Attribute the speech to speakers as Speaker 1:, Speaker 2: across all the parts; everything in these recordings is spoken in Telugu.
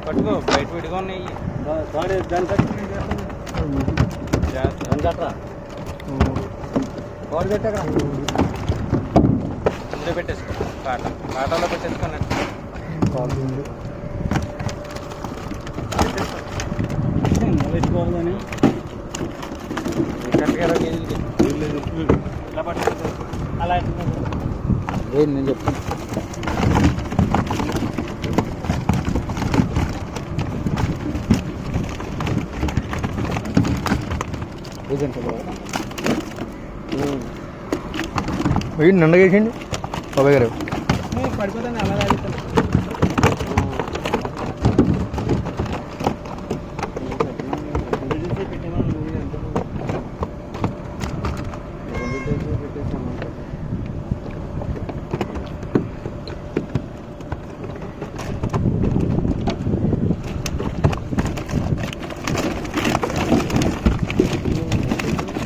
Speaker 1: పట్టుకో బయట విడిగా ఉన్నాయి ముందే పెట్టేసుకో కాటాలో పెట్టేసుకోండి
Speaker 2: పెట్టుకోవాలని
Speaker 1: కరెక్ట్గా 20 కేజీలకి ఇలా పట్టుకో అలా
Speaker 2: నేను చెప్తాను నిండగేసిండి బాబాయ్ గారు
Speaker 1: పడిపోతాను అలా తాగుతాను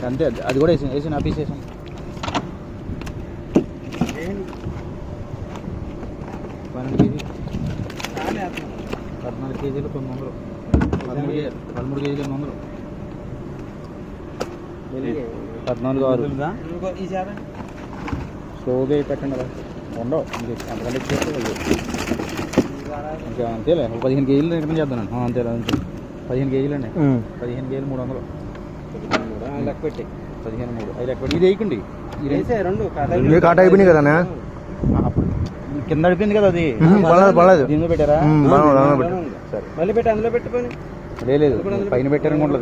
Speaker 2: అంతే అది కూడా వేసి నా పీస్ వేసాను 12 కేజీ 14 కేజీలు 900 13 కేజీలు 900 14 6 స్లోగా పెట్టండి అలా ఉండవు అంతకంటే ఇచ్చేస్తే ఇంకా అంతేలే 15 కేజీలు రిటర్న్ చేద్దానండి అంతేలే అంతే 15 కేజీలు అండి 15 కేజీలు 300
Speaker 1: లెక్క పెట్టి
Speaker 2: 15 3 అది లెక్క పెట్టి ఇది వేయకండి
Speaker 1: రెండు
Speaker 2: కాట అయిపోయినాయి కదా కింద అడిపోయింది కదా అది దీనిలో పెట్టారా
Speaker 1: మళ్ళీ పెట్టి అందులో పెట్టుకొని
Speaker 2: లేదు పైన పెట్టారనుకోండి